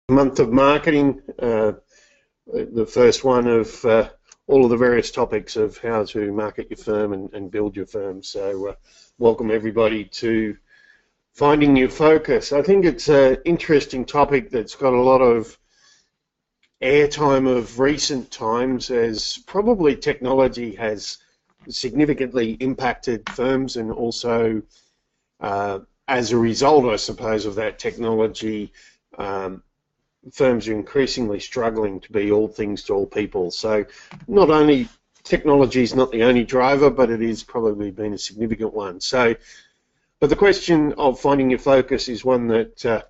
month of marketing, the first one of all of the various topics of how to market your firm and build your firm. So welcome everybody to Finding Your Focus. I think it's an interesting topic that's got a lot of airtime of recent times, as probably technology has significantly impacted firms, and also as a result, I suppose, of that technology, firms are increasingly struggling to be all things to all people. So not only technology is not the only driver, but it is probably been a significant one. So, but the question of finding your focus is one that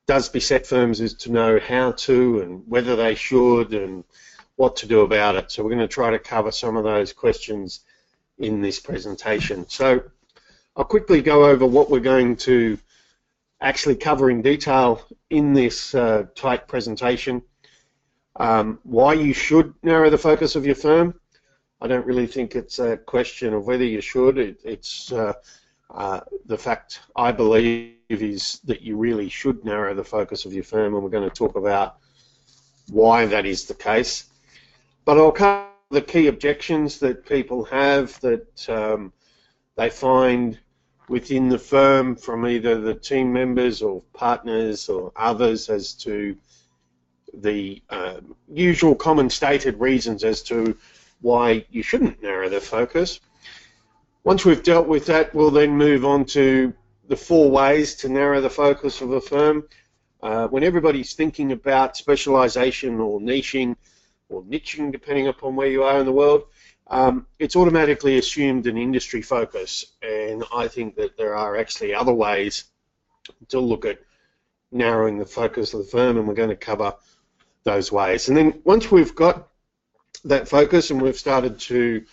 does beset firms, is to know how to and whether they should and what to do about it. So we're going to try to cover some of those questions in this presentation. So I'll quickly go over what we're going to actually cover in detail in this tight presentation. Why you should narrow the focus of your firm. I don't really think it's a question of whether you should. It's the fact, I believe, is that you really should narrow the focus of your firm, and we're going to talk about why that is the case. But I'll cover the key objections that people have that they find within the firm from either the team members or partners or others, as to the usual common stated reasons as to why you shouldn't narrow the focus. Once we've dealt with that, we'll then move on to the 4 ways to narrow the focus of a firm. When everybody's thinking about specialization or niching, depending upon where you are in the world, it's automatically assumed an industry focus, and I think that there are actually other ways to look at narrowing the focus of the firm, and we're going to cover those ways. And then once we've got that focus and we've started to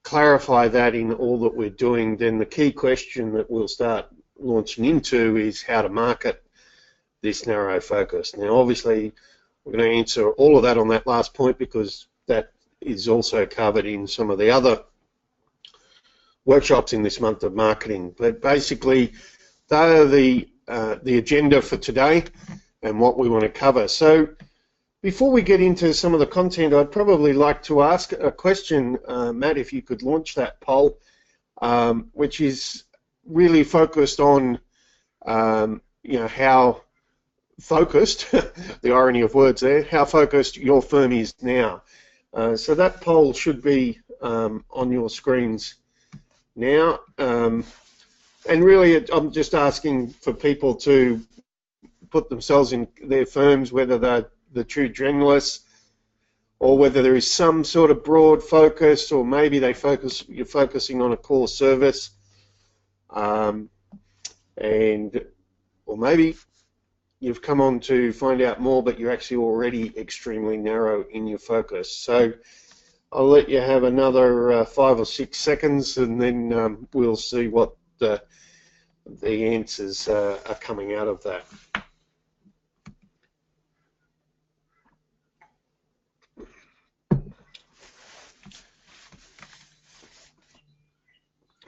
clarify that in all that we're doing, then the key question that we'll start launching into is how to market this narrow focus. Now, obviously, we're going to answer all of that on that last point, because that is also covered in some of the other workshops in this month of marketing. But basically, they are the agenda for today and what we want to cover. So before we get into some of the content, I'd probably like to ask a question, Matt, if you could launch that poll, which is really focused on how focused, the irony of words there, how focused your firm is now. So that poll should be on your screens now, and really I'm just asking for people to put themselves in their firms, whether they're the true generalists or whether there is some sort of broad focus, or maybe you're focusing on a core service, or maybe you've come on to find out more, but you're actually already extremely narrow in your focus. So I'll let you have another 5 or 6 seconds, and then we'll see what the answers are coming out of that.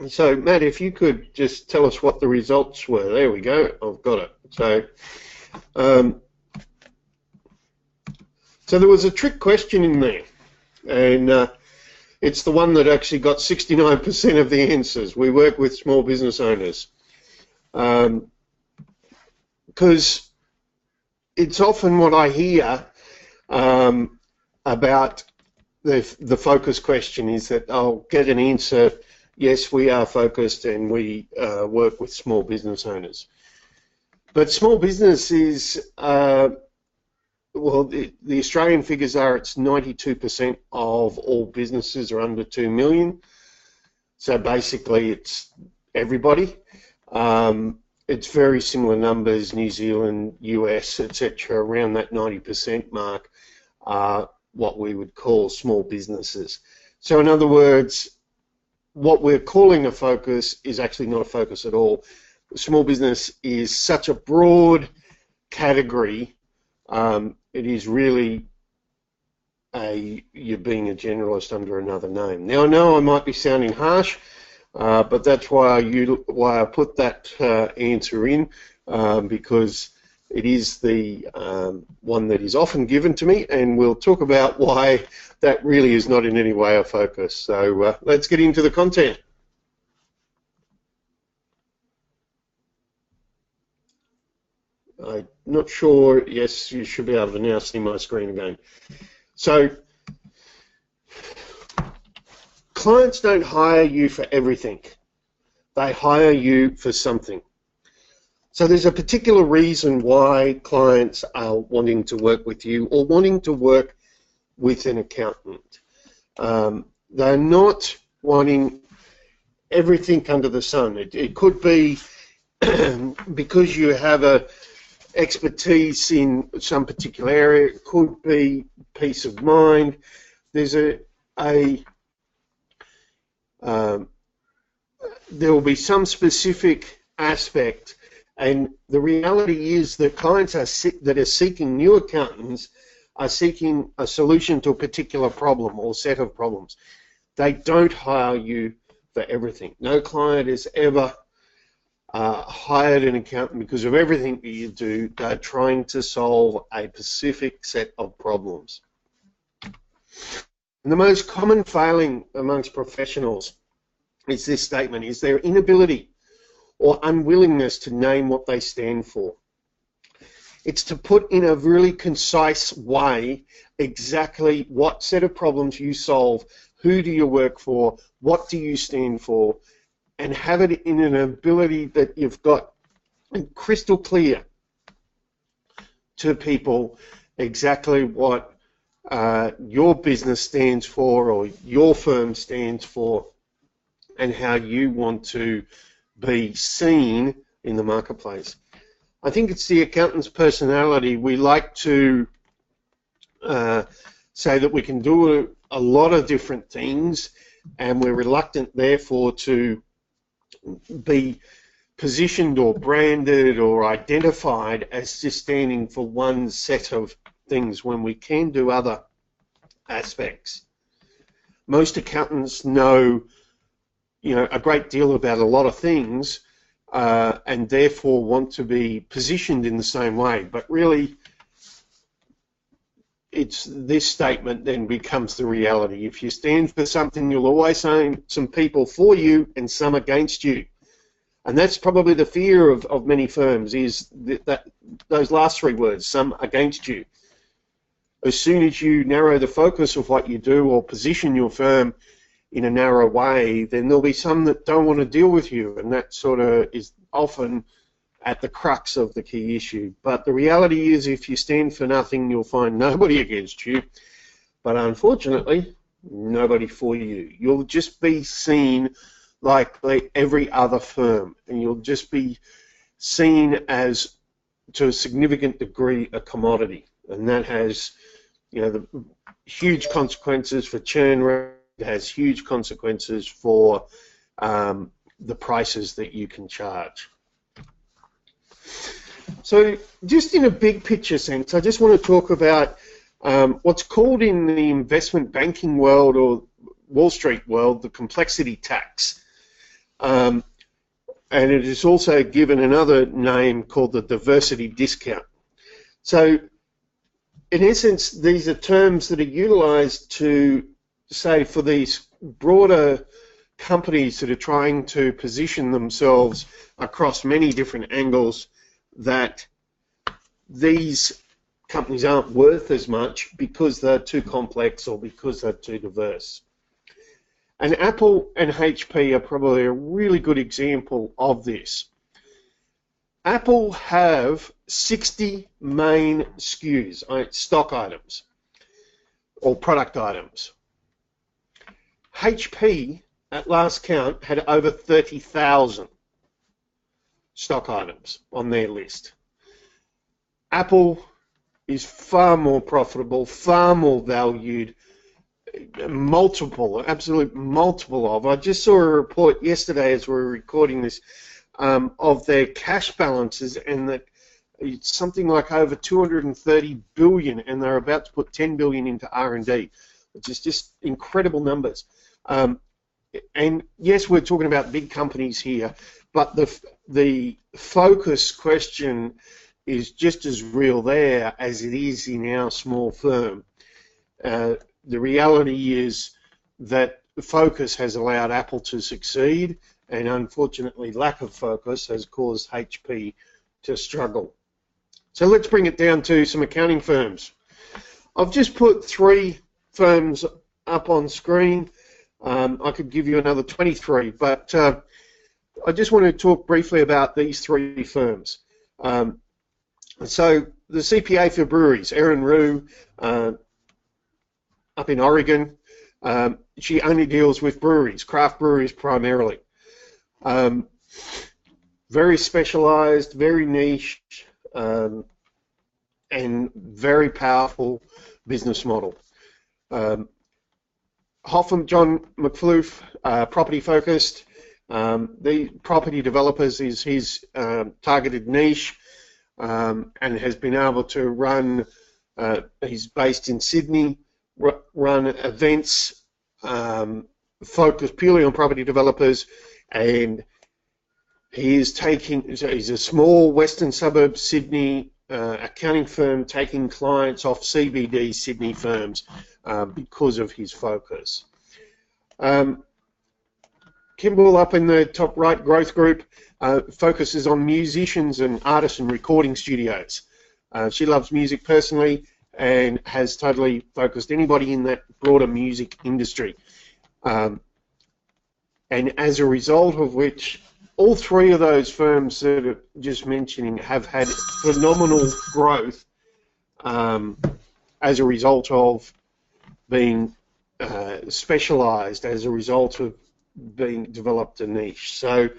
So, Matt, if you could just tell us what the results were. There we go. I've got it. So there was a trick question in there, and it's the one that actually got 69% of the answers. We work with small business owners, because it's often what I hear about the focus question is that I'll get an answer, yes, we are focused and we work with small business owners. But small business is, well, the Australian figures are it's 92% of all businesses are under 2 million. So basically it's everybody. It's very similar numbers, New Zealand, US, etc., around that 90% mark are what we would call small businesses. So in other words, what we're calling a focus is actually not a focus at all. Small business is such a broad category, it is really you're being a generalist under another name. Now I know I might be sounding harsh, but that's why I put that answer in, because It is the one that is often given to me, and we'll talk about why that really is not in any way a focus. So let's get into the content. I'm not sure. Yes, you should be able to now see my screen again. So clients don't hire you for everything. They hire you for something. So there's a particular reason why clients are wanting to work with you or wanting to work with an accountant. They're not wanting everything under the sun. It could be because you have a expertise in some particular area. It could be peace of mind. There's there will be some specific aspect, and the reality is that clients that are seeking new accountants are seeking a solution to a particular problem or set of problems. They don't hire you for everything. No client has ever hired an accountant because of everything that you do. They're trying to solve a specific set of problems. And the most common failing amongst professionals is this statement, is their inability or unwillingness to name what they stand for. It's to put in a really concise way exactly what set of problems you solve, who do you work for, what do you stand for, and have it in an ability that you've got crystal clear to people exactly what your business stands for or your firm stands for and how you want to be seen in the marketplace. I think it's the accountant's personality. We like to say that we can do a lot of different things, and we're reluctant, therefore, to be positioned or branded or identified as just standing for one set of things when we can do other aspects. Most accountants know, a great deal about a lot of things, and therefore want to be positioned in the same way. But really, it's this statement then becomes the reality. If you stand for something, you'll always find some people for you and some against you. And that's probably the fear of many firms, is that those last three words, some against you. As soon as you narrow the focus of what you do or position your firm in a narrow way, then there'll be some that don't want to deal with you, and that sort of is often at the crux of the key issue. But the reality is, if you stand for nothing, you'll find nobody against you, but unfortunately, nobody for you. You'll just be seen like every other firm, and you'll just be seen as, to a significant degree, a commodity, and that has, the huge consequences for churn rate. It has huge consequences for the prices that you can charge. So just in a big picture sense, I just want to talk about what's called in the investment banking world or Wall Street world the complexity tax. And it is also given another name called the diversity discount. So in essence, these are terms that are utilized to say for these broader companies that are trying to position themselves across many different angles, that these companies aren't worth as much because they're too complex or because they're too diverse. And Apple and HP are probably a really good example of this. Apple have 60 main SKUs, stock items or product items. HP, at last count, had over 30,000 stock items on their list. Apple is far more profitable, far more valued, absolute multiple of. I just saw a report yesterday as we were recording this of their cash balances, and that it's something like over 230 billion, and they're about to put 10 billion into R&D, which is just incredible numbers. And yes, we're talking about big companies here, but the focus question is just as real there as it is in our small firm. The reality is that focus has allowed Apple to succeed, and unfortunately lack of focus has caused HP to struggle. So let's bring it down to some accounting firms. I've just put 3 firms up on screen. I could give you another 23, but I just want to talk briefly about these 3 firms. So the CPA for breweries, Erin Rue, up in Oregon, she only deals with breweries, craft breweries primarily. Very specialized, very niche, and very powerful business model. Hoffman John McFloof, property focused. The property developers is his targeted niche, and has been able to run, he's based in Sydney, run events focused purely on property developers, and he's a small western suburb Sydney accounting firm taking clients off CBD Sydney firms because of his focus. Kimball up in the top right, growth group, focuses on musicians and artists and recording studios. She loves music personally and has totally focused anybody in that broader music industry. And as a result of which, all 3 of those firms that I'm just mentioning have had phenomenal growth as a result of being specialized, as a result of being developed a niche. So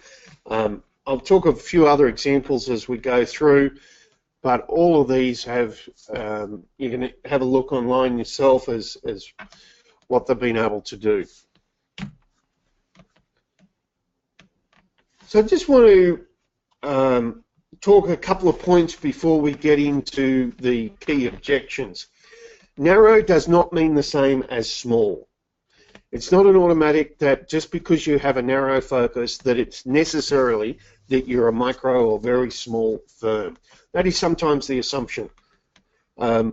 I'll talk a few other examples as we go through, but all of these have, you can have a look online yourself as what they've been able to do. So I just want to talk a couple of points before we get into the key objections. Narrow does not mean the same as small. It's not an automatic that just because you have a narrow focus that it's necessarily that you're a micro or very small firm. That is sometimes the assumption. I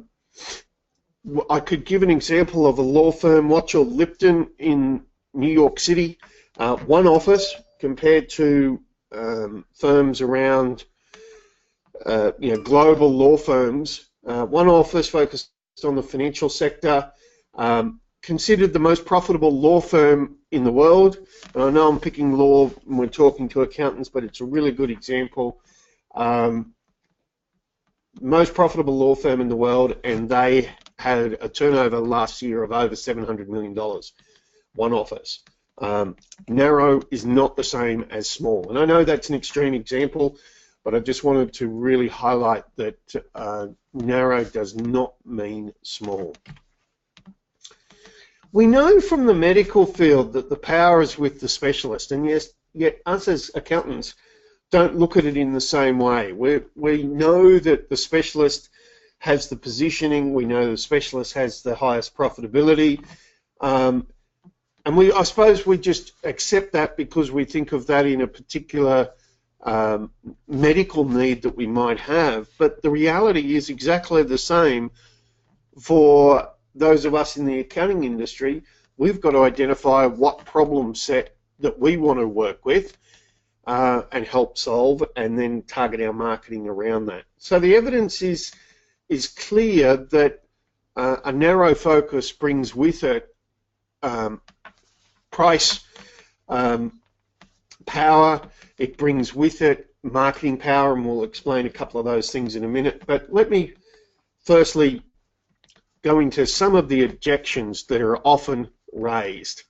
could give an example of a law firm, Watcher Lipton in New York City, one office compared to firms around, global law firms. One office focused on the financial sector, considered the most profitable law firm in the world. And I know I'm picking law when we're talking to accountants, but it's a really good example. Most profitable law firm in the world, and they had a turnover last year of over $700 million, one office. Narrow is not the same as small. And I know that's an extreme example, but I just wanted to really highlight that narrow does not mean small. We know from the medical field that the power is with the specialist, and yet us as accountants don't look at it in the same way. We know that the specialist has the positioning, we know the specialist has the highest profitability, and I suppose we just accept that because we think of that in a particular medical need that we might have, but the reality is exactly the same for those of us in the accounting industry. We've got to identify what problem set that we want to work with and help solve, and then target our marketing around that. So the evidence is clear that a narrow focus brings with it price, power, it brings with it marketing power, and we'll explain a couple of those things in a minute. But let me firstly go into some of the objections that are often raised.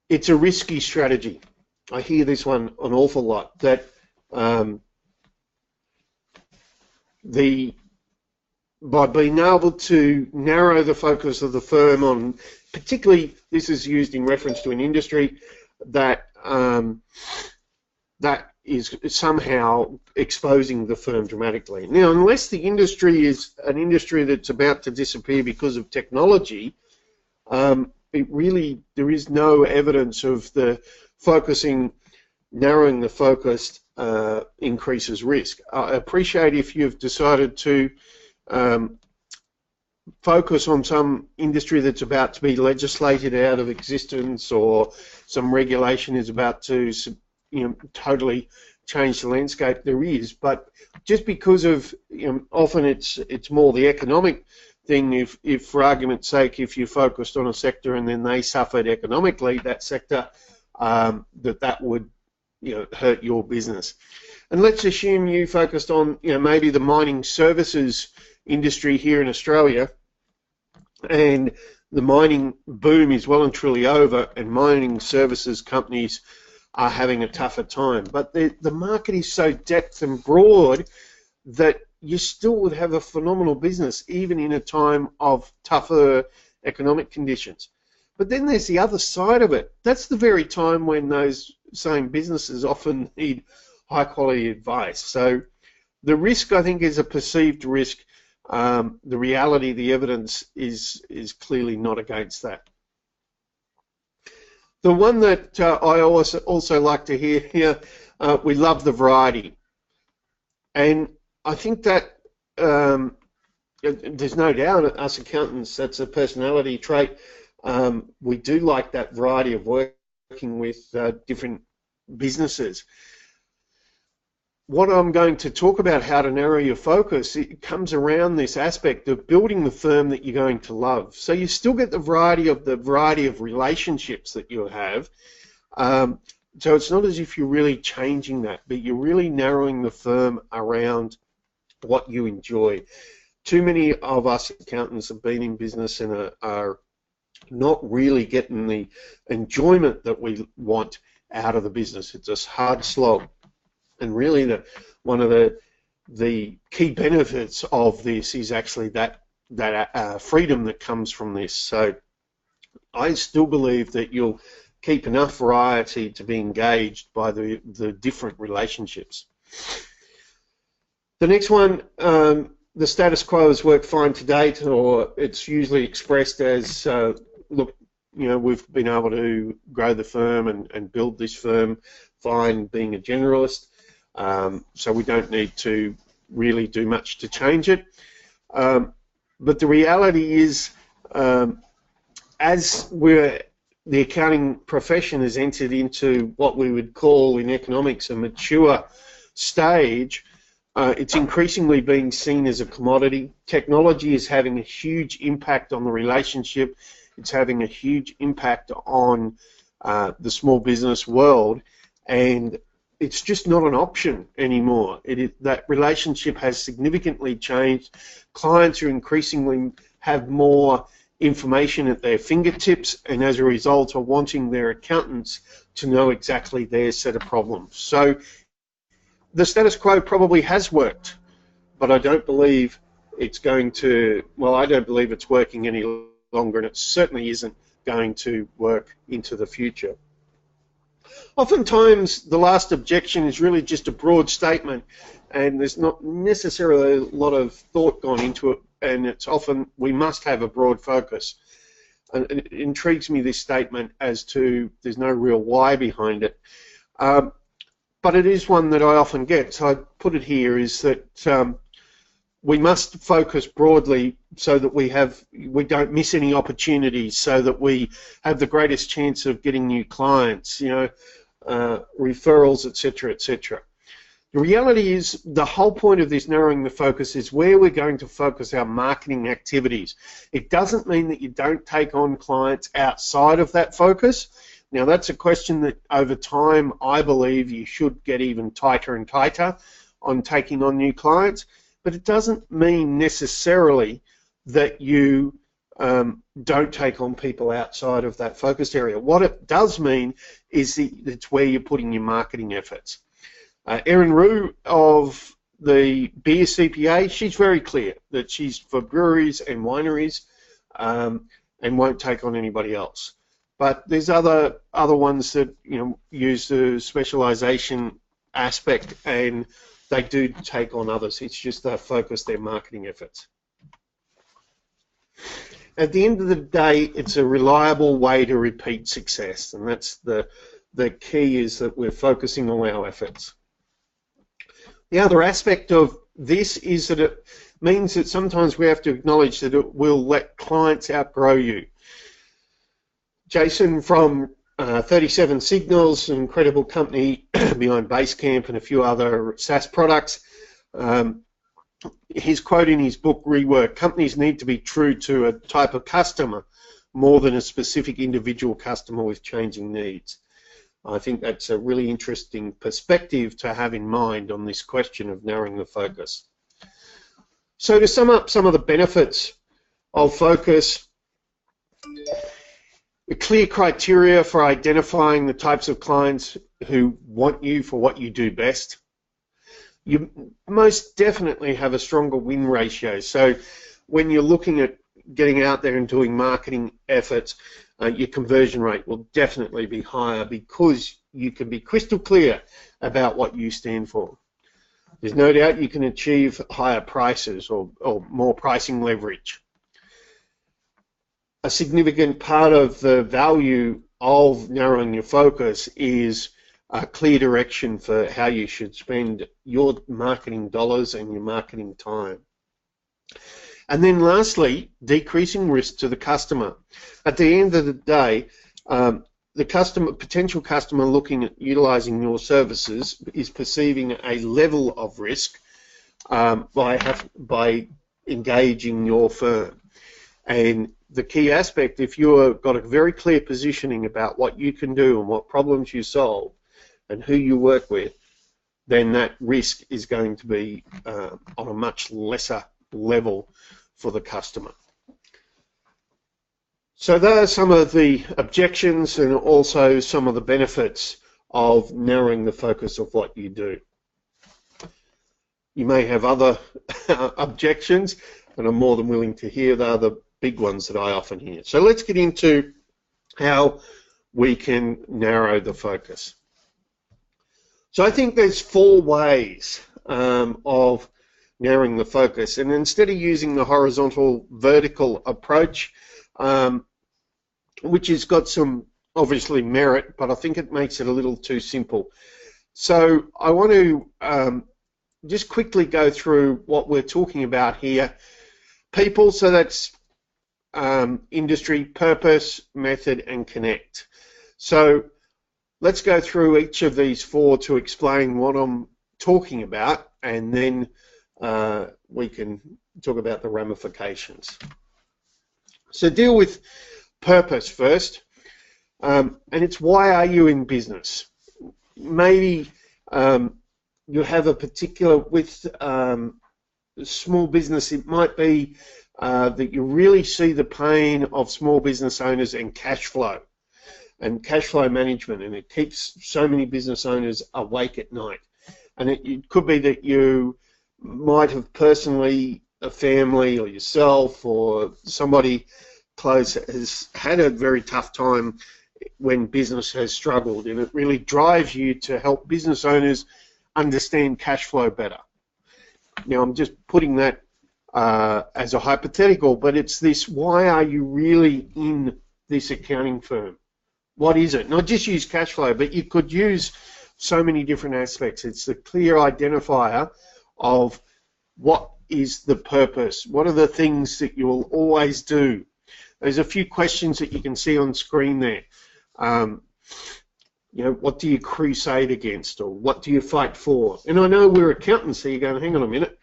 It's a risky strategy. I hear this one an awful lot, that by being able to narrow the focus of the firm on, particularly this is used in reference to an industry, that that is somehow exposing the firm dramatically. Now, unless the industry is an industry that's about to disappear because of technology, there is no evidence of the focusing narrowing the focus increases risk. I appreciate if you've decided to focus on some industry that's about to be legislated out of existence, or some regulation is about to, totally change the landscape. There is, but just because of, often it's more the economic thing. If for argument's sake, if you focused on a sector and then they suffered economically, that sector, that would, hurt your business. And let's assume you focused on, maybe the mining services industry here in Australia, and the mining boom is well and truly over, and mining services companies are having a tougher time. But the market is so depth and broad that you still would have a phenomenal business even in a time of tougher economic conditions. But then there's the other side of it. That's the very time when those same businesses often need high quality advice. So the risk, I think, is a perceived risk. The reality, the evidence is clearly not against that. The one that I also like to hear here, we love the variety. And I think that there's no doubt, us accountants, that's a personality trait. We do like that variety of working with different businesses. What I'm going to talk about, how to narrow your focus, it comes around this aspect of building the firm that you're going to love. So you still get the variety of relationships that you have. So it's not as if you're really changing that, but you're really narrowing the firm around what you enjoy. Too many of us accountants have been in business and are not really getting the enjoyment that we want out of the business. It's a hard slog. And really, one of the key benefits of this is actually that freedom that comes from this. So I still believe that you'll keep enough variety to be engaged by the different relationships. The next one, the status quo has worked fine to date, or it's usually expressed as, look, we've been able to grow the firm and build this firm fine being a generalist. So we don't need to really do much to change it. But the reality is, as the accounting profession has entered into what we would call in economics a mature stage, it's increasingly being seen as a commodity. Technology is having a huge impact on the relationship. It's having a huge impact on the small business world, and it's just not an option anymore. That relationship has significantly changed. Clients are increasingly have more information at their fingertips, and as a result are wanting their accountants to know exactly their set of problems. So the status quo probably has worked, but I don't believe it's going to, well, I don't believe it's working any longer, and it certainly isn't going to work into the future. Oftentimes, the last objection is really just a broad statement, and there's not necessarily a lot of thought gone into it, and it's often, we must have a broad focus. And it intrigues me, this statement, as to there's no real why behind it. But it is one that I often get, so I put it here, is that we must focus broadly so that we don't miss any opportunities, so that we have the greatest chance of getting new clients, referrals, etc., etc. The reality is, the whole point of this narrowing the focus is where we're going to focus our marketing activities. It doesn't mean that you don't take on clients outside of that focus. Now, that's a question that over time I believe you should get even tighter and tighter on taking on new clients, but it doesn't mean necessarily that you don't take on people outside of that focused area. What it does mean is it's where you're putting your marketing efforts. Erin Rue of the Beer CPA, she's very clear that she's for breweries and wineries and won't take on anybody else. But there's other ones that use the specialization aspect, and they do take on others. It's just they focus their marketing efforts. At the end of the day, it's a reliable way to repeat success, and that's the the key is that we're focusing all our efforts. The other aspect of this is that it means that sometimes we have to acknowledge that it will let clients outgrow you. Jason from 37 Signals, an incredible company behind Basecamp and a few other SaaS products, his quote in his book, Rework, companies need to be true to a type of customer more than a specific individual customer with changing needs. I think that's a really interesting perspective to have in mind on this question of narrowing the focus. So to sum up some of the benefits of focus, a clear criteria for identifying the types of clients who want you for what you do best. You most definitely have a stronger win ratio. So when you're looking at getting out there and doing marketing efforts, your conversion rate will definitely be higher because you can be crystal clear about what you stand for. There's no doubt you can achieve higher prices or more pricing leverage. A significant part of the value of narrowing your focus is a clear direction for how you should spend your marketing dollars and your marketing time. And then lastly, decreasing risk to the customer. At the end of the day, the potential customer looking at utilizing your services is perceiving a level of risk by engaging your firm. And the key aspect, if you've got a very clear positioning about what you can do and what problems you solve and who you work with, then that risk is going to be on a much lesser level for the customer. So there are some of the objections and also some of the benefits of narrowing the focus of what you do. You may have other objections, and I'm more than willing to hear. They are the big ones that I often hear. So let's get into how we can narrow the focus. So I think there's 4 ways of narrowing the focus, and instead of using the horizontal vertical approach, which has got some obviously merit, but I think it makes it a little too simple. So I want to just quickly go through what we're talking about here. People, so that's industry, purpose, method, and connect. So let's go through each of these 4 to explain what I'm talking about, and then we can talk about the ramifications. So deal with purpose first, and it's why are you in business? Maybe you have a particular, with small business, it might be that you really see the pain of small business owners and cash flow management, and it keeps so many business owners awake at night. And it could be that you might have personally, a family or yourself or somebody close has had a very tough time when business has struggled, and it really drives you to help business owners understand cash flow better. Now, I'm just putting that as a hypothetical, but it's this: why are you really in this accounting firm? What is it? Not just use cash flow, but you could use so many different aspects. It's the clear identifier of what is the purpose. What are the things that you will always do? There's a few questions that you can see on screen there. You know, what do you crusade against, or what do you fight for? And I know we're accountants, so you're going, hang on a minute.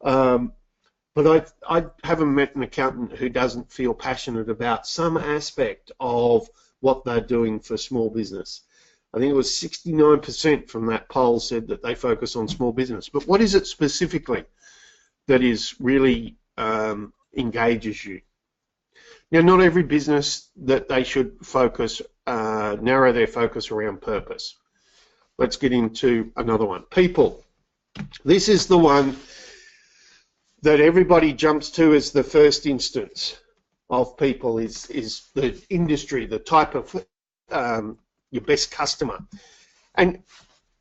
But I haven't met an accountant who doesn't feel passionate about some aspect of what they're doing for small business. I think it was 69% from that poll said that they focus on small business. But what is it specifically that is really engages you? Now, not every business that they should focus, narrow their focus around purpose. Let's get into another one. People. This is the one that everybody jumps to as the first instance of people, is the industry, the type of your best customer. And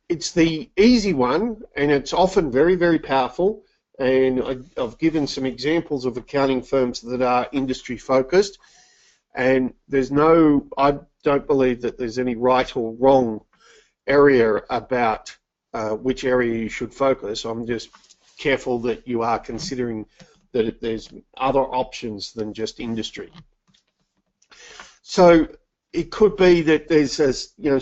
it's the easy one, and it's often very, very powerful. And I've given some examples of accounting firms that are industry focused, and there's no, I don't believe that there's any right or wrong area about which area you should focus. I'm just careful that you are considering that there's other options than just industry. So it could be that there's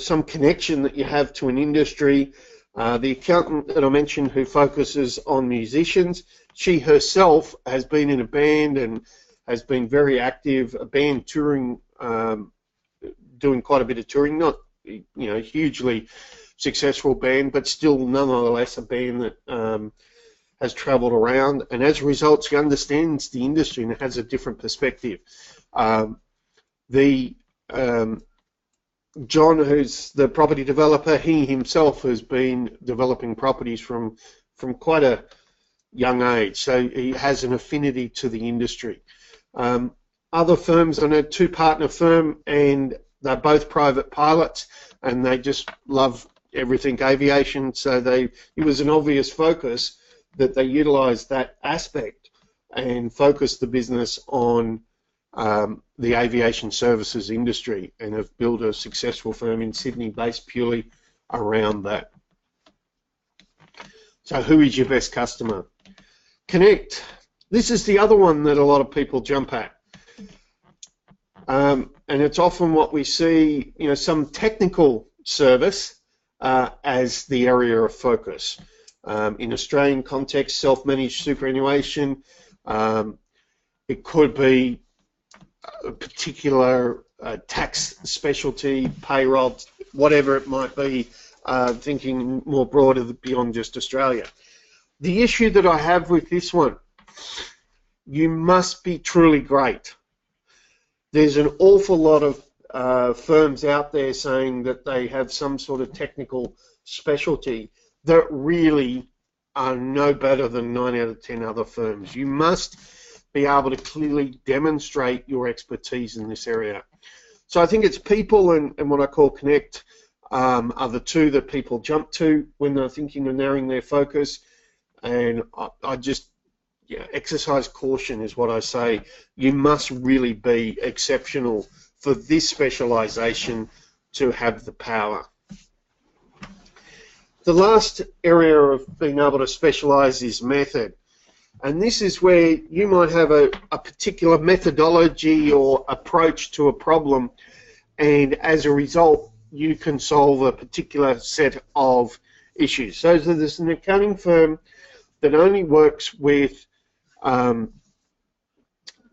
some connection that you have to an industry. The accountant that I mentioned who focuses on musicians, she herself has been in a band and has been very active, a band touring, doing quite a bit of touring, not hugely successful band, but still nonetheless a band that has travelled around, and as a result she understands the industry and has a different perspective. John, who's the property developer, he himself has been developing properties from quite a young age, so he has an affinity to the industry. Other firms, I know two-partner firm, and they're both private pilots, and they just love everything aviation, so it was an obvious focus that they utilised that aspect and focused the business on the aviation services industry, and have built a successful firm in Sydney based purely around that. So who is your best customer? Connect. This is the other one that a lot of people jump at. And it's often what we see, some technical service as the area of focus. In Australian context, self-managed superannuation, it could be a particular tax specialty, payroll, whatever it might be, thinking more broader beyond just Australia. The issue that I have with this one, you must be truly great. There's an awful lot of firms out there saying that they have some sort of technical specialty that really are no better than 9 out of 10 other firms. You must be able to clearly demonstrate your expertise in this area. So I think it's people and what I call connect are the two that people jump to when they're thinking of narrowing their focus. And I just, exercise caution is what I say. You must really be exceptional for this specialisation to have the power. The last area of being able to specialise is method. And this is where you might have a particular methodology or approach to a problem, and as a result, you can solve a particular set of issues. So there's an accounting firm that only works with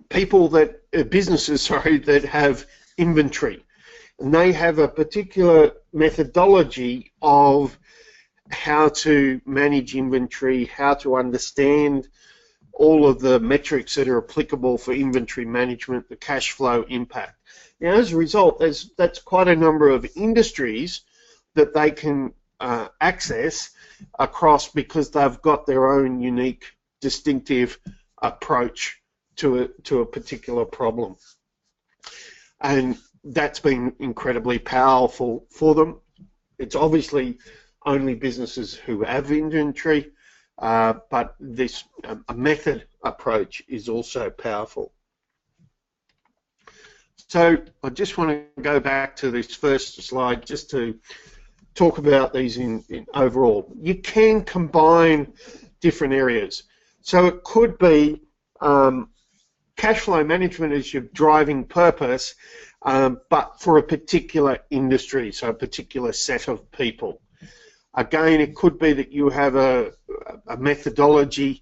businesses that have inventory, and they have a particular methodology of how to manage inventory, how to understand all of the metrics that are applicable for inventory management, the cash flow impact. Now, as a result, that's quite a number of industries that they can access across, because they've got their own unique, distinctive approach to a particular problem. And that's been incredibly powerful for them. It's obviously only businesses who have inventory, but this a method approach is also powerful. So I just want to go back to this first slide just to talk about these in overall. You can combine different areas. So it could be cash flow management as your driving purpose, but for a particular industry, so a particular set of people. Again, it could be that you have a methodology,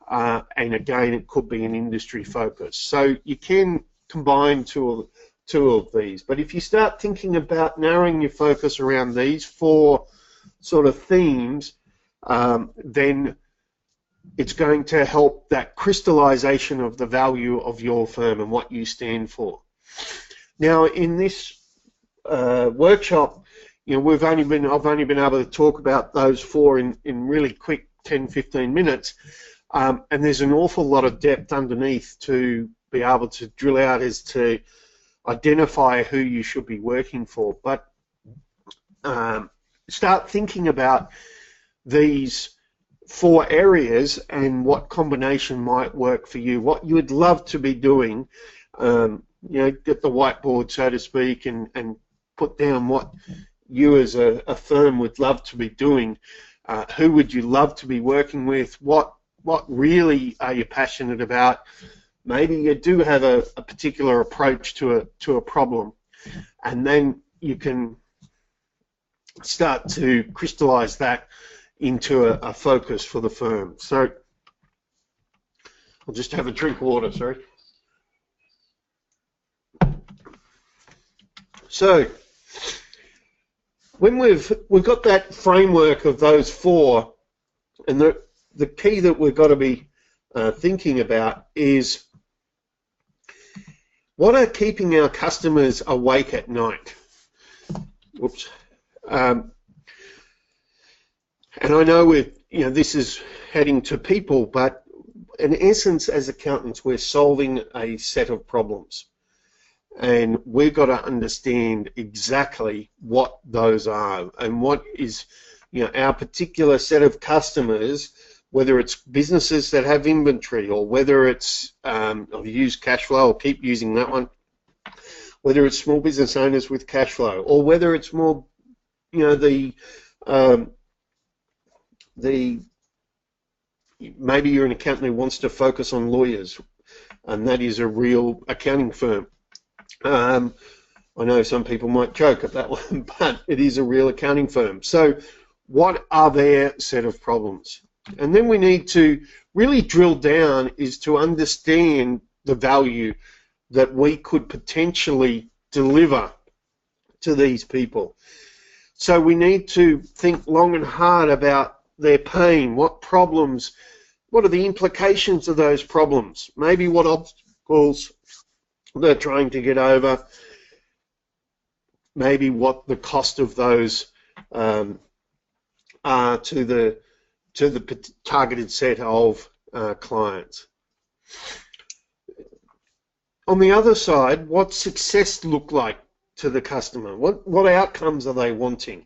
and again, it could be an industry focus. So you can combine two of these. But if you start thinking about narrowing your focus around these four sort of themes, then it's going to help that crystallization of the value of your firm and what you stand for. Now, in this workshop, I've only been able to talk about those four in really quick 10-15 minutes, and there's an awful lot of depth underneath to be able to drill out as to identify who you should be working for. But start thinking about these four areas and what combination might work for you, what you would love to be doing, get the whiteboard, so to speak, and put down what you as a firm would love to be doing. Who would you love to be working with? What really are you passionate about? Maybe you do have a particular approach to a problem, and then you can start to crystallize that into a focus for the firm. So I'll just have a drink of water, sorry. So when we've got that framework of those four, and the key that we've got to be thinking about is what are keeping our customers awake at night? Whoops. And I know this is heading to people, but in essence, as accountants, we're solving a set of problems, and we've got to understand exactly what those are and what is, our particular set of customers, whether it's businesses that have inventory, or whether it's, I've used cash flow, I'll keep using that one, whether it's small business owners with cash flow, or whether it's more, maybe you're an accountant who wants to focus on lawyers, and that is a real accounting firm. I know some people might joke at that one, but it is a real accounting firm. So what are their set of problems? And then we need to really drill down is to understand the value that we could potentially deliver to these people. So we need to think long and hard about their pain, what problems, what are the implications of those problems, maybe what obstacles they're trying to get over, maybe what the cost of those are to the targeted set of clients. On the other side, what success look like to the customer? What outcomes are they wanting?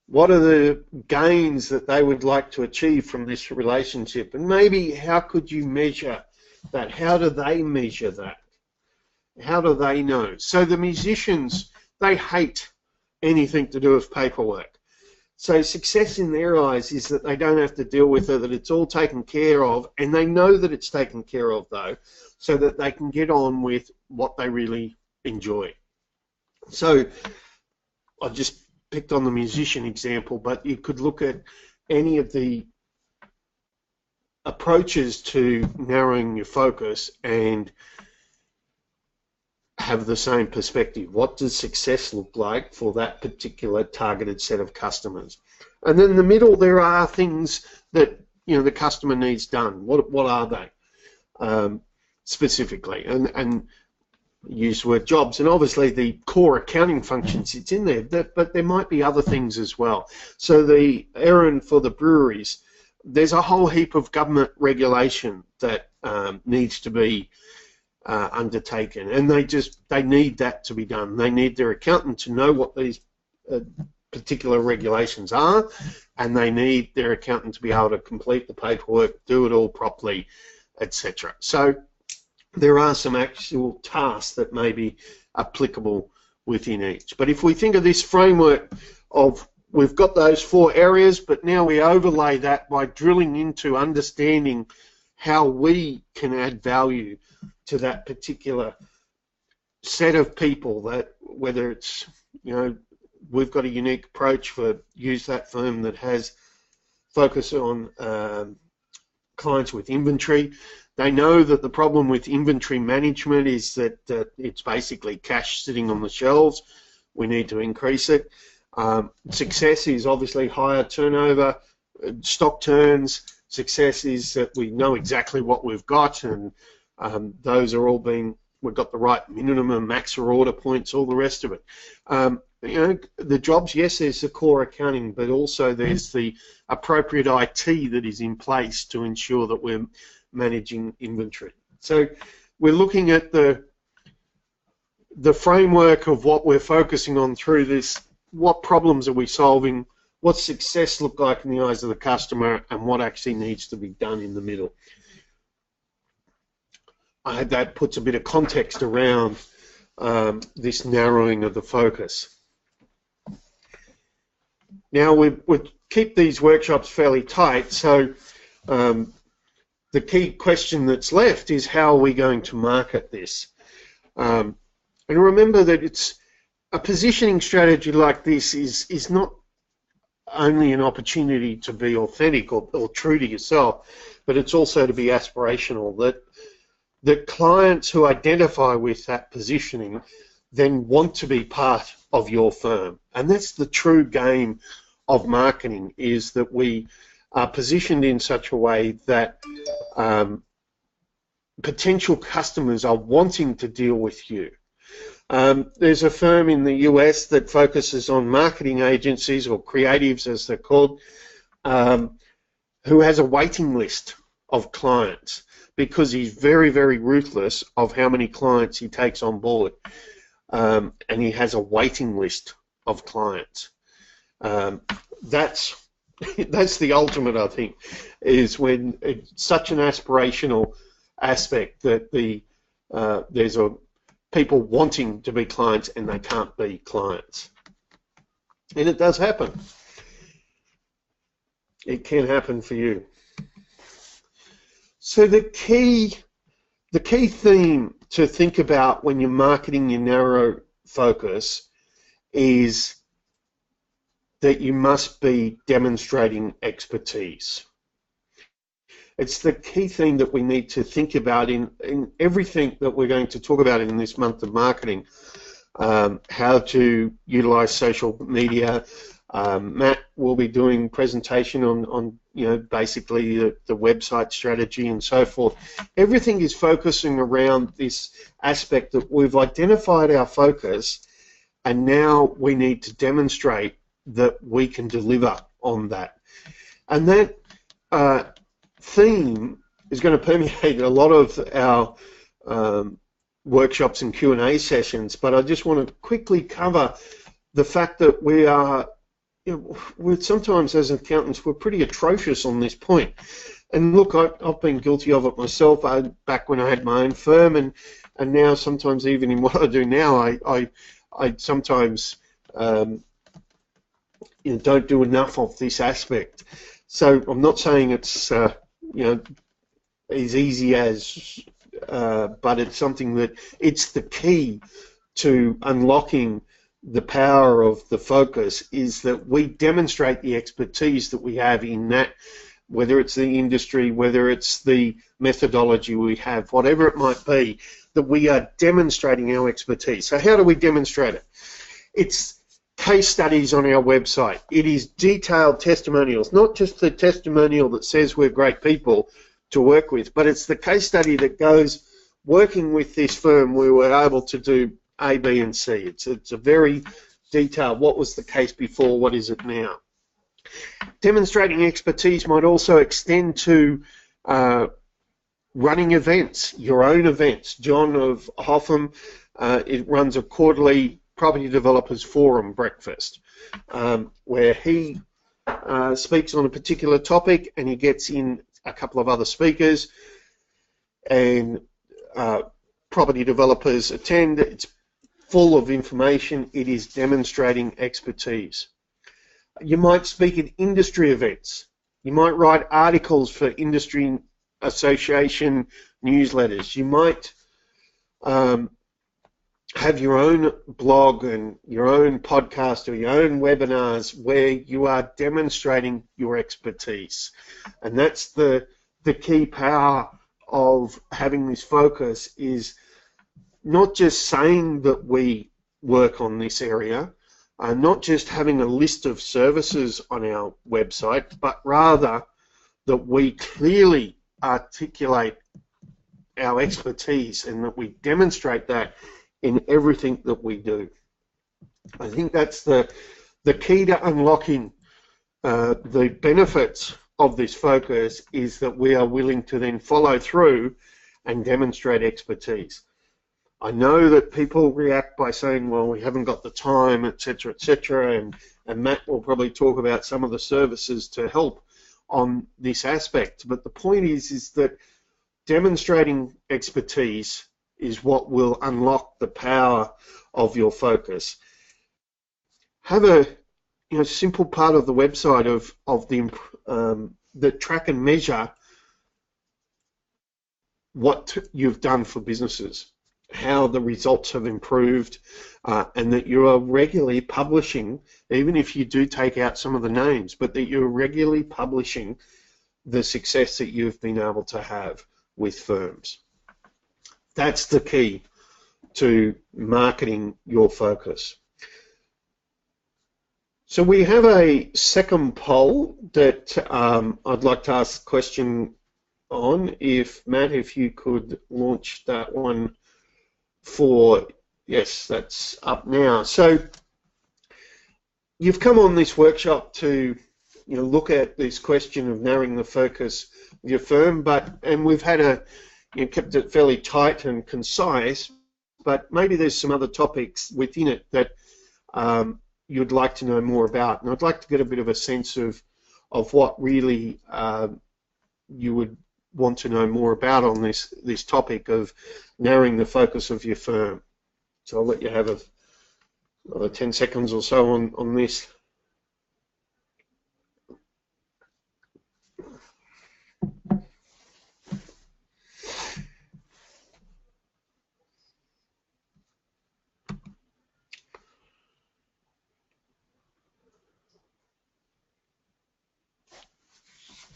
What are the gains that they would like to achieve from this relationship? And maybe how could you measure that? How do they measure that? How do they know? So the musicians, they hate anything to do with paperwork. So success in their eyes is that they don't have to deal with it, that it's all taken care of, and they know that it's taken care of, though, so that they can get on with what they really enjoy. So I just picked on the musician example, but you could look at any of the approaches to narrowing your focus and have the same perspective. What does success look like for that particular targeted set of customers? And then in the middle, there are things that the customer needs done. What are they specifically? And use the word jobs, and obviously the core accounting function sits in there, but there might be other things as well. So the errand for the breweries, there's a whole heap of government regulation that needs to be undertaken, and they need that to be done. They need their accountant to know what these particular regulations are, and they need their accountant to be able to complete the paperwork, do it all properly, etc. So there are some actual tasks that may be applicable within each. But if we think of this framework of we've got those four areas, but now we overlay that by drilling into understanding how we can add value to that particular set of people, that whether it's, we've got a unique approach for use that firm that has focus on clients with inventory. They know that the problem with inventory management is that it's basically cash sitting on the shelves. We need to increase it. Success is obviously higher turnover, stock turns. Success is that we know exactly what we've got, and those are all we've got the right minimum and max order points, all the rest of it. The jobs, yes, there's the core accounting, but also there's the appropriate IT that is in place to ensure that we're managing inventory. So we're looking at the framework of what we're focusing on through this. What problems are we solving? What success look like in the eyes of the customer, and what actually needs to be done in the middle? I hope that puts a bit of context around this narrowing of the focus. Now we keep these workshops fairly tight, so the key question that's left is, how are we going to market this? And remember that it's a positioning strategy like this is not only an opportunity to be authentic or true to yourself, but it's also to be aspirational, that clients who identify with that positioning then want to be part of your firm. And that's the true game of marketing, is that we are positioned in such a way that potential customers are wanting to deal with you. There's a firm in the US that focuses on marketing agencies, or creatives as they're called, who has a waiting list of clients, because he's very, very ruthless of how many clients he takes on board. And he has a waiting list of clients. That's the ultimate, I think, is when it's such an aspirational aspect that there's people wanting to be clients and they can't be clients. And it does happen. It can happen for you. So the key theme to think about when you're marketing your narrow focus is that you must be demonstrating expertise. It's the key theme that we need to think about in everything that we're going to talk about in this month of marketing. How to utilize social media. Matt will be doing presentation on basically the website strategy and so forth. Everything is focusing around this aspect that we've identified our focus, and now we need to demonstrate that we can deliver on that. And that theme is going to permeate a lot of our workshops and Q&A sessions, but I just want to quickly cover the fact that we're sometimes, as accountants, we're pretty atrocious on this point. And look, I've been guilty of it myself back when I had my own firm, and now sometimes even in what I do now, I sometimes don't do enough of this aspect. So I'm not saying it's as easy as, but it's something that it's the key to unlocking the power of the focus, is that we demonstrate the expertise that we have in that, whether it's the industry, whether it's the methodology we have, whatever it might be, that we are demonstrating our expertise. So how do we demonstrate it? It's case studies on our website. It is detailed testimonials, not just the testimonial that says we're great people to work with, but it's the case study that goes, working with this firm, we were able to do A, B, and C. It's a very detailed, what was the case before, what is it now. Demonstrating expertise might also extend to running events, your own events. John of Hotham, it runs a quarterly Property Developers Forum breakfast, where he speaks on a particular topic, and he gets in a couple of other speakers, and property developers attend. It's full of information. It is demonstrating expertise. You might speak at industry events. You might write articles for industry association newsletters. You might have your own blog and your own podcast or your own webinars where you are demonstrating your expertise. And that's the key power of having this focus, is not just saying that we work on this area, not just having a list of services on our website, but rather that we clearly articulate our expertise and that we demonstrate that in everything that we do. I think that's the key to unlocking the benefits of this focus, is that we are willing to then follow through and demonstrate expertise. I know that people react by saying, well, we haven't got the time, etc., etc., and Matt will probably talk about some of the services to help on this aspect. But the point is that demonstrating expertise is what will unlock the power of your focus. Have a simple part of the website of the track and measure what you've done for businesses, how the results have improved, and that you are regularly publishing, even if you do take out some of the names, but that you're regularly publishing the success that you've been able to have with firms. That's the key to marketing your focus. So we have a second poll that I'd like to ask a question on. If Matt, if you could launch that one for, yes, that's up now. So you've come on this workshop to look at this question of narrowing the focus of your firm, and we've had kept it fairly tight and concise, but maybe there's some other topics within it that you'd like to know more about, and I'd like to get a bit of a sense of what really you would want to know more about on this topic of narrowing the focus of your firm. So I'll let you have another 10 seconds or so on this.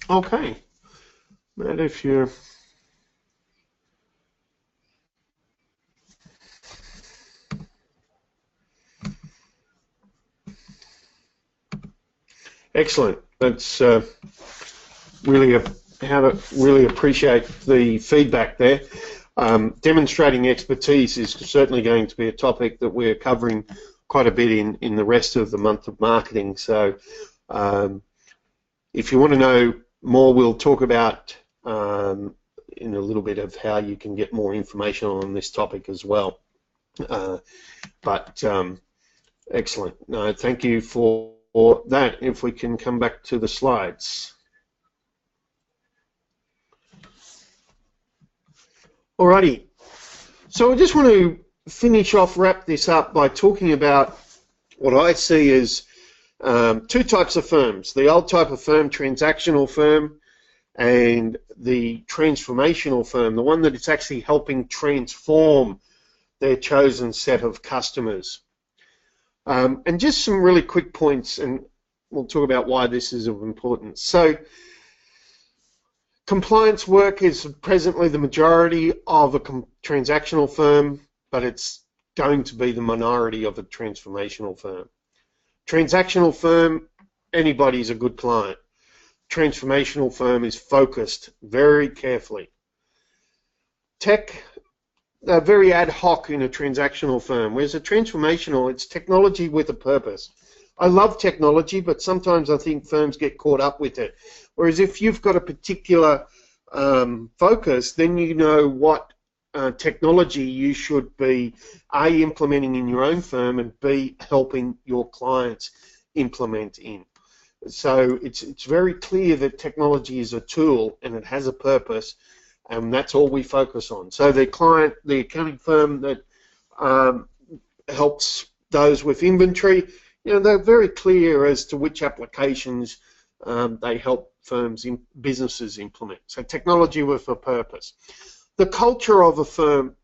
Okay, Matt, if you're... Excellent. That's really appreciate the feedback there. Demonstrating expertise is certainly going to be a topic that we're covering quite a bit in the rest of the month of marketing. So if you want to know more, we'll talk about in a little bit of how you can get more information on this topic as well. Excellent. No, thank you for that. If we can come back to the slides. Alrighty. So I just want to wrap this up by talking about what I see as two types of firms. The old type of firm, transactional firm, and the transformational firm, the one that is actually helping transform their chosen set of customers. And just some really quick points, and we'll talk about why this is of importance. So compliance work is presently the majority of a transactional firm, but it's going to be the minority of a transformational firm. Transactional firm, anybody's a good client. Transformational firm is focused very carefully. Tech, very ad hoc in a transactional firm, whereas a transformational, it's technology with a purpose. I love technology, but sometimes I think firms get caught up with it. Whereas if you've got a particular focus, then you know what technology you should be A, implementing in your own firm, and B, helping your clients implement in. So it's very clear that technology is a tool and it has a purpose, and that's all we focus on. So the accounting firm that helps those with inventory, they're very clear as to which applications they help businesses implement. So technology with a purpose. The culture of a firm,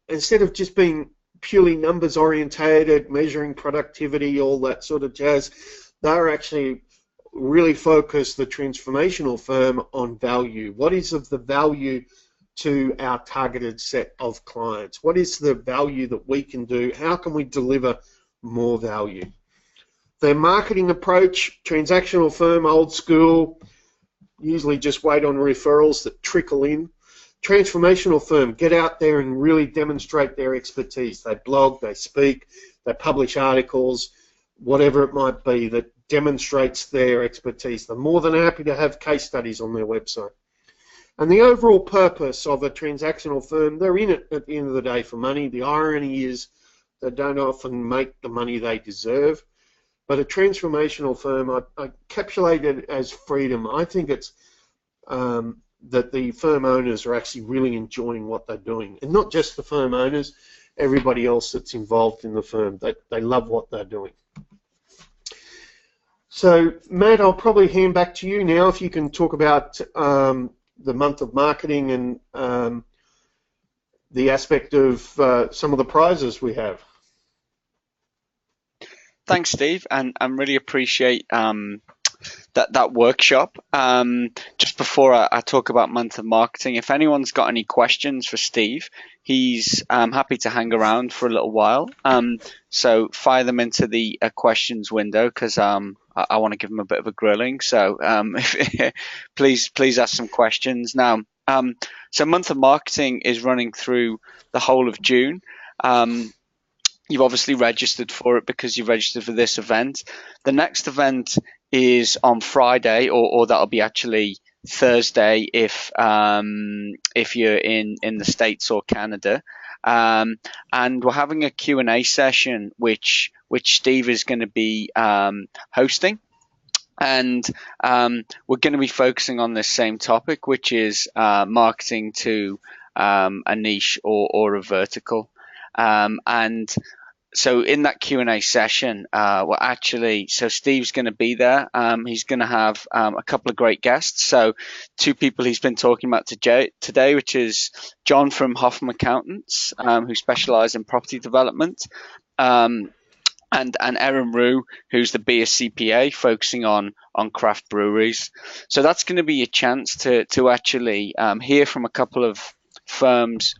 instead of just being purely numbers orientated, measuring productivity, all that sort of jazz, they're actually really focused, the transformational firm, on value. What is of the value to our targeted set of clients? What is the value that we can do? How can we deliver more value? Their marketing approach, transactional firm, old school, usually just wait on referrals that trickle in. Transformational firm, get out there and really demonstrate their expertise. They blog, they speak, they publish articles, whatever it might be that demonstrates their expertise. They're more than happy to have case studies on their website. And the overall purpose of a transactional firm, they're in it at the end of the day for money. The irony is they don't often make the money they deserve. But a transformational firm, I encapsulate it as freedom. I think it's that the firm owners are actually really enjoying what they're doing, and not just the firm owners, everybody else that's involved in the firm. They love what they're doing. So, Matt, I'll probably hand back to you now if you can talk about the month of marketing and the aspect of some of the prizes we have. Thanks, Steve, and I really appreciate that workshop. Just before I talk about month of marketing, if anyone's got any questions for Steve, he's happy to hang around for a little while. So fire them into the questions window, because I want to give him a bit of a grilling. So please ask some questions now. So month of marketing is running through the whole of June. You've obviously registered for it because you registered for this event. The next event is on Friday, or that'll be actually Thursday if you're in the States or Canada. And we're having a Q&A session which Steve is going to be hosting. And we're going to be focusing on this same topic, which is marketing to a niche or a vertical. And so in that Q&A session, so Steve's going to be there. He's going to have a couple of great guests. So two people he's been talking about today, which is John from Hoffman Accountants, who specialize in property development, and Erin Rue, who's the BSCPA, focusing on craft breweries. So that's going to be a chance to actually hear from a couple of firms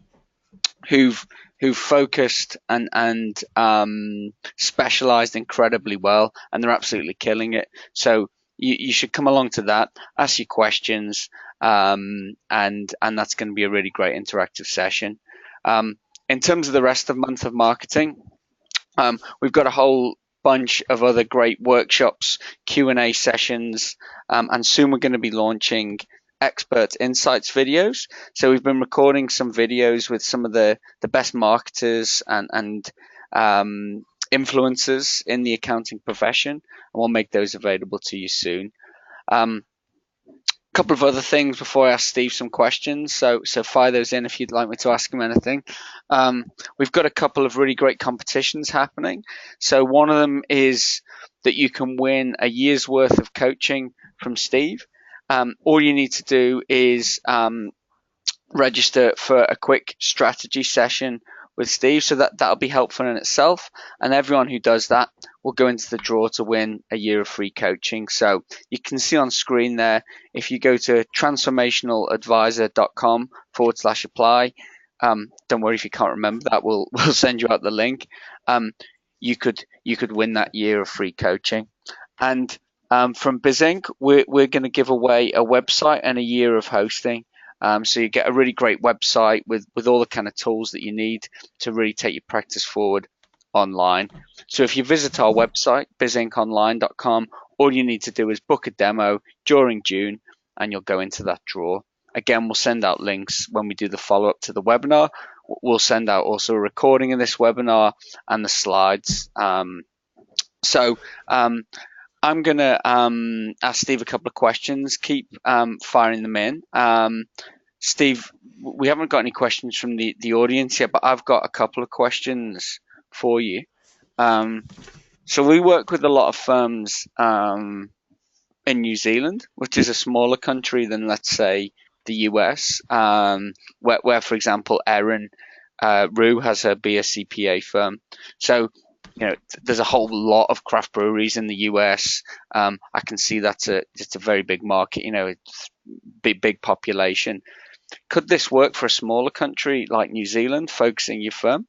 who've focused and specialized incredibly well, and they're absolutely killing it. So you should come along to that, ask your questions, and that's going to be a really great interactive session. In terms of the rest of month of marketing, we've got a whole bunch of other great workshops, Q&A sessions, and soon we're going to be launching expert insights videos. So we've been recording some videos with some of the best marketers and influencers in the accounting profession, and we'll make those available to you soon. A couple of other things before I ask Steve some questions, so fire those in if you'd like me to ask him anything. We've got a couple of really great competitions happening. So one of them is that you can win a year's worth of coaching from Steve. All you need to do is register for a quick strategy session with Steve, so that'll be helpful in itself, and everyone who does that will go into the draw to win a year of free coaching. So you can see on screen there, if you go to transformationaladvisor.com/apply, don't worry if you can't remember that, we'll send you out the link. You could win that year of free coaching. And from Bizink, we're going to give away a website and a year of hosting. So you get a really great website with all the kind of tools that you need to really take your practice forward online. So if you visit our website, bizinkonline.com, all you need to do is book a demo during June, and you'll go into that draw. Again, we'll send out links when we do the follow-up to the webinar. We'll send out also a recording of this webinar and the slides. I'm going to ask Steve a couple of questions. Keep firing them in. Steve, we haven't got any questions from the audience yet, but I've got a couple of questions for you. So we work with a lot of firms in New Zealand, which is a smaller country than, let's say, the US, where for example, Erin Rue has her BSCPA firm. So there's a whole lot of craft breweries in the US. I can see it's a very big market. It's big population. Could this work for a smaller country like New Zealand, focusing your firm?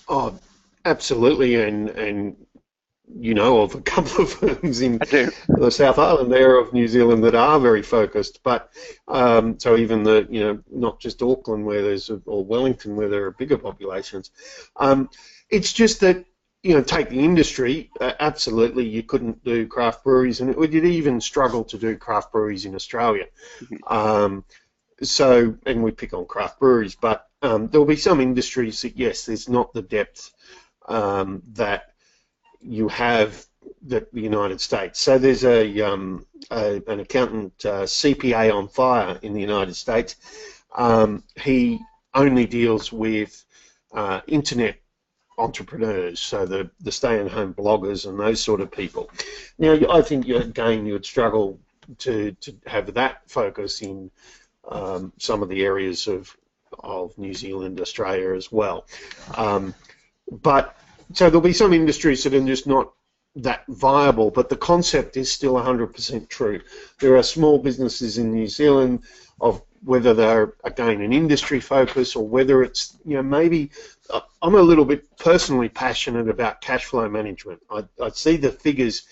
Oh, absolutely, and of a couple of firms in the South Island there of New Zealand that are very focused. But so even not just Auckland or Wellington where there are bigger populations. It's just that, take the industry, absolutely you couldn't do craft breweries, and you'd even struggle to do craft breweries in Australia. And we pick on craft breweries, but there'll be some industries that, yes, there's not the depth that you have the United States. So there's an accountant, CPA on fire in the United States. He only deals with internet entrepreneurs, so the stay-at-home bloggers and those sort of people. Now, I think again you would struggle to have that focus in some of the areas of New Zealand, Australia as well. But so there'll be some industries that are just not that viable, but the concept is still 100% true. There are small businesses in New Zealand, of whether they're again an industry focus or whether it's, you know, maybe I'm a little bit personally passionate about cash flow management. I see the figures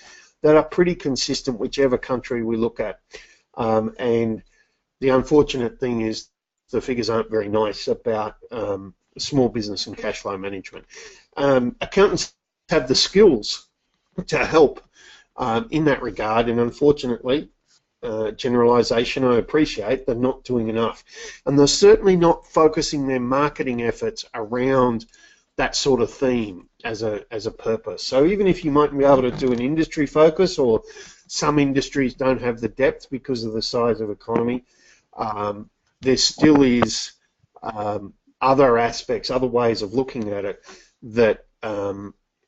that are pretty consistent whichever country we look at, and the unfortunate thing is the figures aren't very nice about small business and cash flow management. Accountants have the skills to help in that regard, and unfortunately, generalisation, I appreciate, they're not doing enough, and they're certainly not focusing their marketing efforts around that sort of theme as a purpose. So even if you might be able to do an industry focus, or some industries don't have the depth because of the size of economy, there still is other aspects, other ways of looking at it that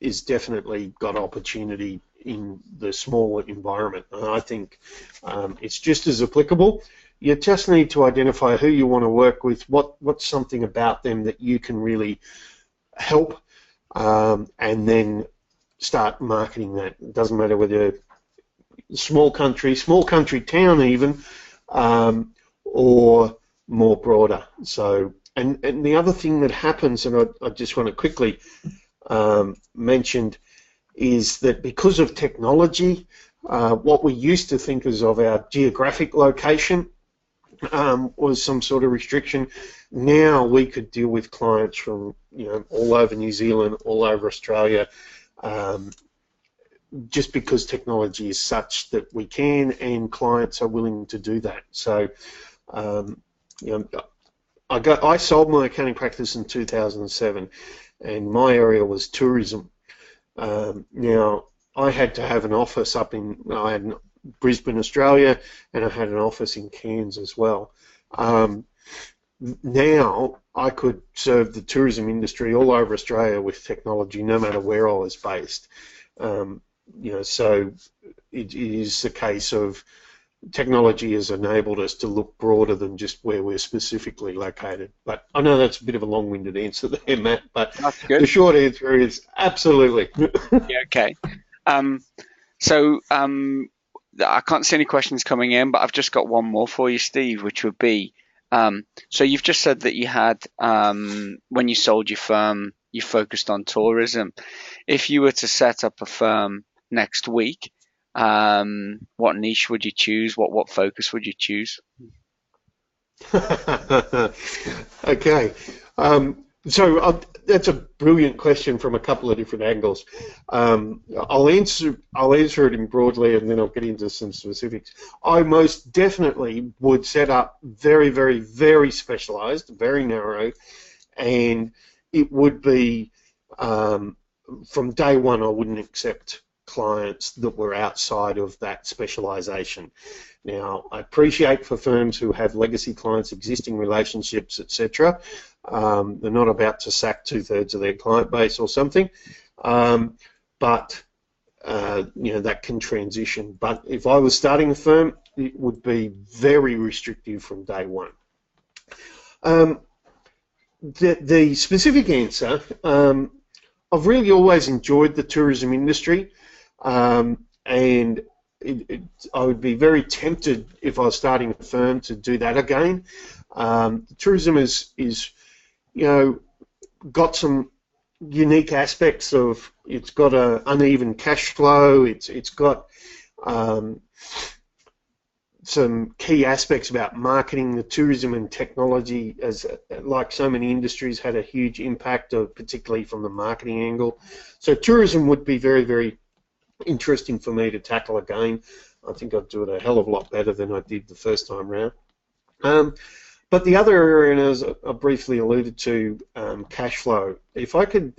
is definitely got opportunity in the smaller environment. And I think it's just as applicable. You just need to identify who you want to work with, what's something about them that you can really help, and then start marketing that. It doesn't matter whether small country town even, or more broader. So, and the other thing that happens, and I just want to quickly mention, is that because of technology, what we used to think of our geographic location was some sort of restriction. Now we could deal with clients from, you know, all over New Zealand, all over Australia, just because technology is such that we can, and clients are willing to do that. So, you know, I sold my accounting practice in 2007, and my area was tourism. Now, I had to have an office I had Brisbane, Australia, and I had an office in Cairns as well. Now, I could serve the tourism industry all over Australia with technology, no matter where I was based. You know, so it is a case of technology has enabled us to look broader than just where we're specifically located. But I know that's a bit of a long-winded answer there, Matt, but the short answer is absolutely. Yeah, okay. So I can't see any questions coming in, but I've just got one more for you, Steve, which would be, so you've just said that you had, when you sold your firm, you focused on tourism. If you were to set up a firm next week, what niche would you choose? What focus would you choose? Okay, so that's a brilliant question from a couple of different angles. I'll answer it in broadly, and then I'll get into some specifics. I most definitely would set up very, very, very specialised, very narrow, and it would be from day one I wouldn't accept clients that were outside of that specialisation. Now, I appreciate for firms who have legacy clients, existing relationships, etc. They're not about to sack 2/3 of their client base or something, but you know, that can transition. But if I was starting a firm, it would be very restrictive from day one. The specific answer, I've really always enjoyed the tourism industry. And I would be very tempted, if I was starting a firm, to do that again. Tourism is you know, got some unique aspects of, it's got an uneven cash flow, it's got some key aspects about marketing. The tourism and technology, as like so many industries, had a huge impact, particularly from the marketing angle. So tourism would be very, very interesting for me to tackle again. I think I'd do it a hell of a lot better than I did the first time round. But the other area, as I briefly alluded to, cash flow. If I could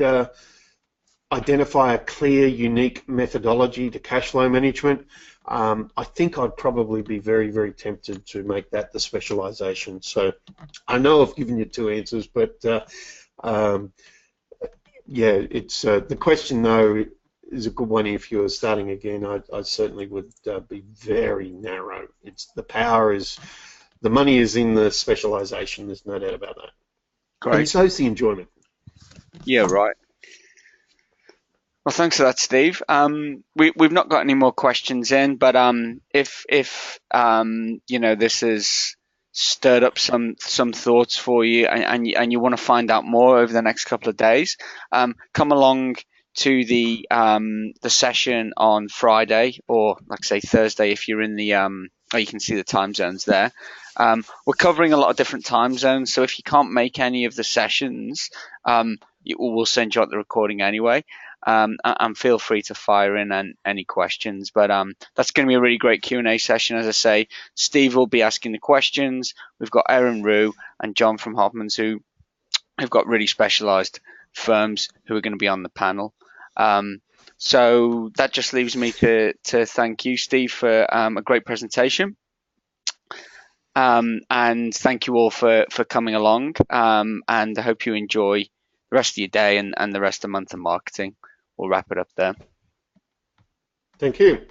identify a clear, unique methodology to cash flow management, I think I'd probably be very, very tempted to make that the specialization. So I know I've given you two answers, but yeah, it's the question though is a good one. If you're starting again, I certainly would be very narrow. It's the money is in the specialization. There's no doubt about that. Great. And so's the enjoyment. Yeah, right. Well, thanks for that, Steve. We've not got any more questions in, but if you know, this has stirred up some thoughts for you, and you want to find out more over the next couple of days, come along to the session on Friday, or like say Thursday if you're in the or you can see the time zones there. We're covering a lot of different time zones, so if you can't make any of the sessions, we'll send you out the recording anyway. And feel free to fire in any questions. But that's going to be a really great Q&A session. As I say, Steve will be asking the questions. We've got Erin Rue and John from Hoffman's who have got really specialised firms who are going to be on the panel. So that just leaves me to thank you, Steve, for a great presentation. And thank you all for coming along. And I hope you enjoy the rest of your day and the rest of the month of marketing. We'll wrap it up there. Thank you.